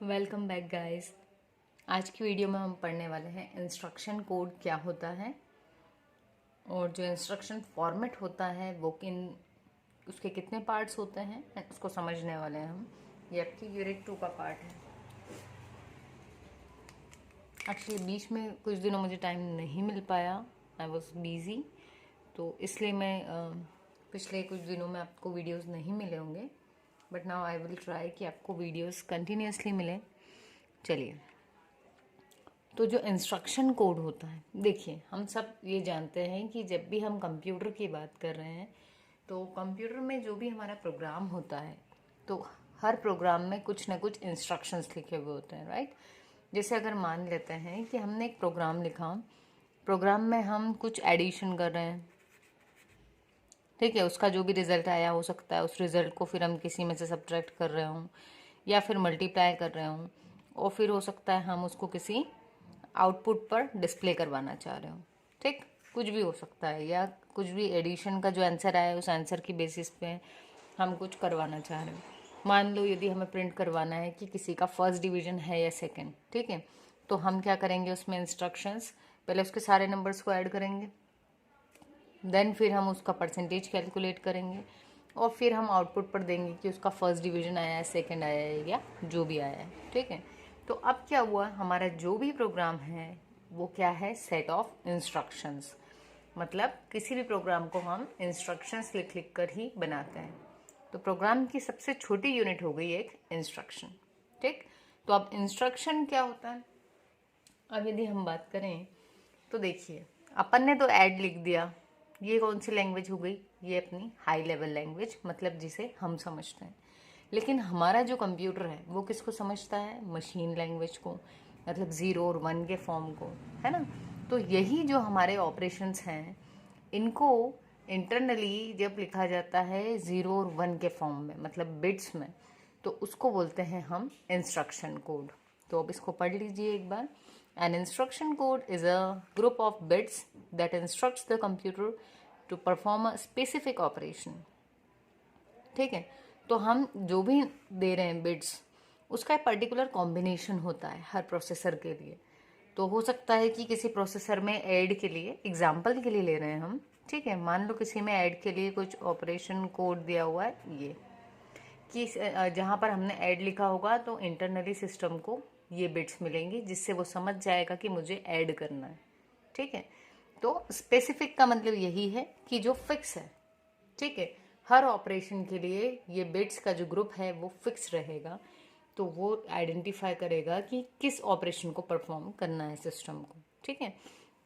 Welcome back guys. आज की video में हम पढ़ने वाले हैं इंस्ट्रक्शन कोड क्या होता है और जो इंस्ट्रक्शन फॉर्मेट होता है वो उसके कितने पार्ट्स होते हैं उसको समझने वाले हैं हम। ये आपकी यूनिट 2 का पार्ट है। एक्चुअली बीच में कुछ दिनों मुझे टाइम नहीं मिल पाया, आई वॉज बिजी, तो इसलिए मैं पिछले कुछ दिनों में आपको वीडियोस नहीं मिले होंगे, but now I will try कि आपको वीडियोस कंटिन्यूसली मिले। चलिए, तो जो इंस्ट्रक्शन कोड होता है, देखिए हम सब ये जानते हैं कि जब भी हम कंप्यूटर की बात कर रहे हैं तो कंप्यूटर में जो भी हमारा प्रोग्राम होता है तो हर प्रोग्राम में कुछ ना कुछ इंस्ट्रक्शंस लिखे हुए होते हैं, राइट। जैसे अगर मान लेते हैं कि हमने एक प्रोग्राम लिखा, प्रोग्राम में हम कुछ एडिशन कर रहे हैं, ठीक है। उसका जो भी रिजल्ट आया हो सकता है उस रिजल्ट को फिर हम किसी में से सब्ट्रैक्ट कर रहे हों या फिर मल्टीप्लाई कर रहे हों, और फिर हो सकता है हम उसको किसी आउटपुट पर डिस्प्ले करवाना चाह रहे हो, ठीक। कुछ भी हो सकता है, या कुछ भी एडिशन का जो आंसर आया है उस आंसर की बेसिस पे हम कुछ करवाना चाह रहे हो। मान लो यदि हमें प्रिंट करवाना है कि किसी का फर्स्ट डिवीजन है या सेकंड, ठीक है, तो हम क्या करेंगे, उसमें इंस्ट्रक्शंस, पहले उसके सारे नंबर्स को ऐड करेंगे, देन फिर हम उसका परसेंटेज कैलकुलेट करेंगे और फिर हम आउटपुट पर देंगे कि उसका फर्स्ट डिवीजन आया है, सेकंड आया है या जो भी आया है, ठीक है। तो अब क्या हुआ, हमारा जो भी प्रोग्राम है वो क्या है, सेट ऑफ इंस्ट्रक्शंस। मतलब किसी भी प्रोग्राम को हम इंस्ट्रक्शंस लिख लिख कर ही बनाते हैं। तो प्रोग्राम की सबसे छोटी यूनिट हो गई एक इंस्ट्रक्शन, ठीक। तो अब इंस्ट्रक्शन क्या होता है, अब यदि हम बात करें तो देखिए, अपन ने तो ऐड लिख दिया, ये कौन सी लैंग्वेज हो गई, ये अपनी हाई लेवल लैंग्वेज, मतलब जिसे हम समझते हैं। लेकिन हमारा जो कंप्यूटर है वो किसको समझता है, मशीन लैंग्वेज को, मतलब 0 और 1 के फॉर्म को, है ना। तो यही जो हमारे ऑपरेशंस हैं इनको इंटरनली जब लिखा जाता है 0 और 1 के फॉर्म में, मतलब बिट्स में, तो उसको बोलते हैं हम इंस्ट्रक्शन कोड। तो अब इसको पढ़ लीजिए एक बार। An instruction code is a group of bits that instructs the computer to perform a specific operation, ठीक है। तो हम जो भी दे रहे हैं बिट्स, उसका एक पर्टिकुलर कॉम्बिनेशन होता है हर प्रोसेसर के लिए। तो हो सकता है कि किसी प्रोसेसर में ऐड के लिए, एग्जाम्पल के लिए ले रहे हैं हम, ठीक है, मान लो किसी में ऐड के लिए कुछ ऑपरेशन कोड दिया हुआ है, ये कि जहाँ पर हमने ऐड लिखा होगा तो इंटरनली सिस्टम को ये बिट्स मिलेंगी जिससे वो समझ जाएगा कि मुझे ऐड करना है, ठीक है। तो स्पेसिफिक का मतलब यही है कि जो फिक्स है, ठीक है। हर ऑपरेशन के लिए ये बिट्स का जो ग्रुप है वो फिक्स रहेगा, तो वो आइडेंटिफाई करेगा कि किस ऑपरेशन को परफॉर्म करना है सिस्टम को, ठीक है।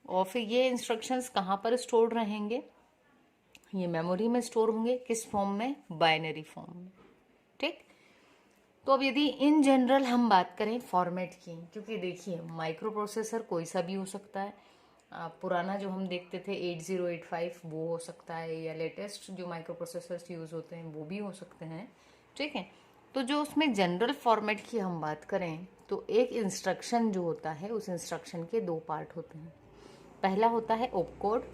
और फिर ये इंस्ट्रक्शंस कहाँ पर स्टोर रहेंगे, ये मेमोरी में स्टोर होंगे, किस फॉर्म में, बाइनरी फॉर्म में, ठीक। तो अब यदि इन जनरल हम बात करें फॉर्मेट की, क्योंकि देखिए माइक्रो प्रोसेसर कोई सा भी हो सकता है, पुराना जो हम देखते थे 8085 वो हो सकता है, या लेटेस्ट जो माइक्रो प्रोसेसर्स यूज़ होते हैं वो भी हो सकते हैं, ठीक है। तो जो उसमें जनरल फॉर्मेट की हम बात करें तो एक इंस्ट्रक्शन जो होता है उस इंस्ट्रक्शन के दो पार्ट होते हैं। पहला होता है ऑपकोड।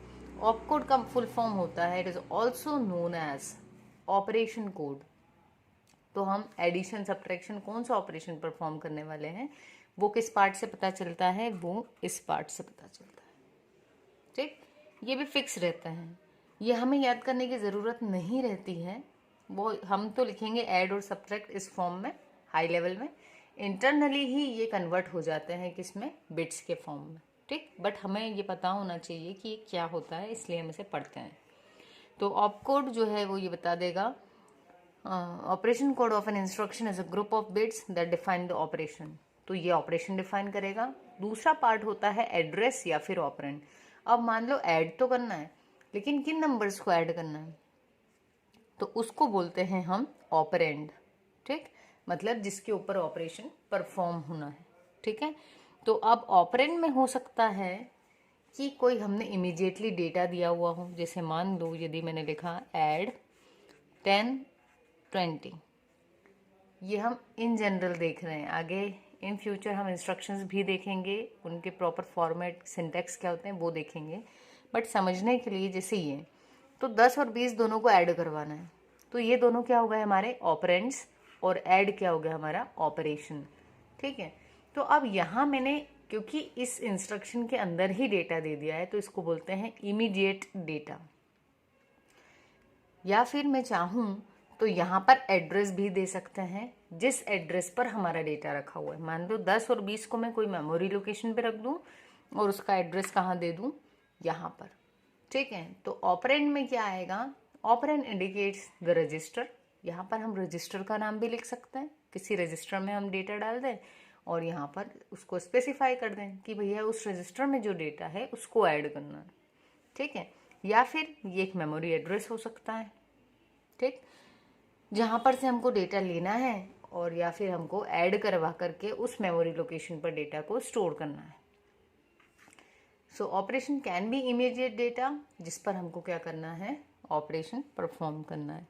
ऑपकोड का फुल फॉर्म होता है, it is also known as operation code. तो हम एडिशन सब्ट्रैक्शन कौन सा ऑपरेशन परफॉर्म करने वाले हैं वो किस पार्ट से पता चलता है, वो इस पार्ट से पता चलता है, ठीक। ये भी फिक्स रहता है, ये हमें याद करने की ज़रूरत नहीं रहती है। वो हम तो लिखेंगे ऐड और सब्ट्रैक्ट इस फॉर्म में, हाई लेवल में। इंटरनली ही ये कन्वर्ट हो जाते हैं किसमें, बिट्स के फॉर्म में, ठीक। बट हमें ये पता होना चाहिए कि ये क्या होता है, इसलिए हम इसे पढ़ते हैं। तो ऑपकोड जो है वो ये बता देगा, operation code of an instruction is a group of bits that define the operation. तो ये ऑपरेशन डिफाइन करेगा। दूसरा पार्ट होता है एड्रेस या फिर ऑपरेंड। अब मान लो ऐड तो करना है, लेकिन किन नंबर्स को ऐड करना है, तो उसको बोलते हैं हम ऑपरेंड, ठीक। मतलब जिसके ऊपर ऑपरेशन परफॉर्म होना है, ठीक है। तो अब ऑपरेंड में हो सकता है कि कोई हमने इमीडिएटली डेटा दिया हुआ हो, जैसे मान लो यदि मैंने लिखा ऐड 10 20, ये हम इन जनरल देख रहे हैं। आगे इन फ्यूचर हम इंस्ट्रक्शंस भी देखेंगे, उनके प्रॉपर फॉर्मेट सिंटैक्स क्या होते हैं वो देखेंगे, बट समझने के लिए जैसे ये, तो 10 और 20 दोनों को ऐड करवाना है, तो ये दोनों क्या हो गए हमारे ऑपरेंड्स, और ऐड क्या हो गया हमारा ऑपरेशन, ठीक है। तो अब यहाँ मैंने, क्योंकि इस इंस्ट्रक्शन के अंदर ही डेटा दे दिया है, तो इसको बोलते हैं इमीडिएट डेटा। या फिर मैं चाहूँ तो यहाँ पर एड्रेस भी दे सकते हैं, जिस एड्रेस पर हमारा डेटा रखा हुआ है। मान लो 10 और 20 को मैं कोई मेमोरी लोकेशन पे रख दूँ और उसका एड्रेस कहाँ दे दूँ, यहाँ पर, ठीक है। तो ऑपरेंड में क्या आएगा, ऑपरेंड इंडिकेट्स द रजिस्टर। यहाँ पर हम रजिस्टर का नाम भी लिख सकते हैं, किसी रजिस्टर में हम डेटा डाल दें और यहाँ पर उसको स्पेसिफाई कर दें कि भैया उस रजिस्टर में जो डेटा है उसको ऐड करना है, ठीक है। या फिर ये एक मेमोरी एड्रेस हो सकता है, ठीक, जहाँ पर से हमको डेटा लेना है और या फिर हमको ऐड करवा करके उस मेमोरी लोकेशन पर डेटा को स्टोर करना है। सो operation can be immediate data, जिस पर हमको क्या करना है, ऑपरेशन परफॉर्म करना है।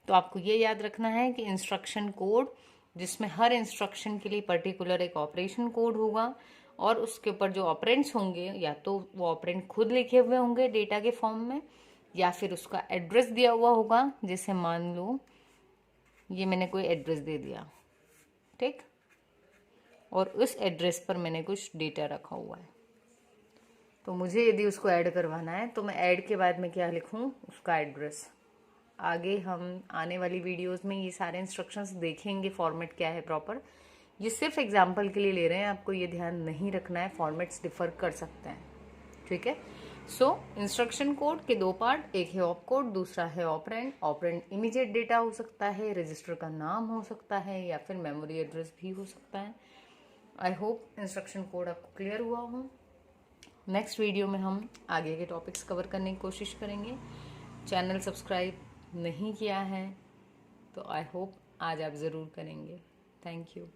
तो आपको ये याद रखना है कि इंस्ट्रक्शन कोड, जिसमें हर इंस्ट्रक्शन के लिए पर्टिकुलर एक ऑपरेशन कोड होगा और उसके ऊपर जो ऑपरेंड्स होंगे या तो वो ऑपरेंड खुद लिखे हुए होंगे डेटा के फॉर्म में, या फिर उसका एड्रेस दिया हुआ होगा। जैसे मान लो ये मैंने कोई एड्रेस दे दिया, ठीक, और उस एड्रेस पर मैंने कुछ डेटा रखा हुआ है, तो मुझे यदि उसको ऐड करवाना है तो मैं ऐड के बाद में क्या लिखूं, उसका एड्रेस। आगे हम आने वाली वीडियोस में ये सारे इंस्ट्रक्शंस देखेंगे, फॉर्मेट क्या है प्रॉपर। ये सिर्फ एग्जांपल के लिए ले रहे हैं, आपको ये ध्यान नहीं रखना है, फॉर्मेट्स डिफर कर सकते हैं, ठीक है। सो इंस्ट्रक्शन कोड के दो पार्ट, एक है ऑप कोड, दूसरा है ऑपरेंड। ऑपरेंड इमीडिएट डेटा हो सकता है, रजिस्टर का नाम हो सकता है, या फिर मेमोरी एड्रेस भी हो सकता है। आई होप इंस्ट्रक्शन कोड आपको क्लियर हुआ हो। नेक्स्ट वीडियो में हम आगे के टॉपिक्स कवर करने की कोशिश करेंगे। चैनल सब्सक्राइब नहीं किया है तो आई होप आज आप ज़रूर करेंगे। Thank you.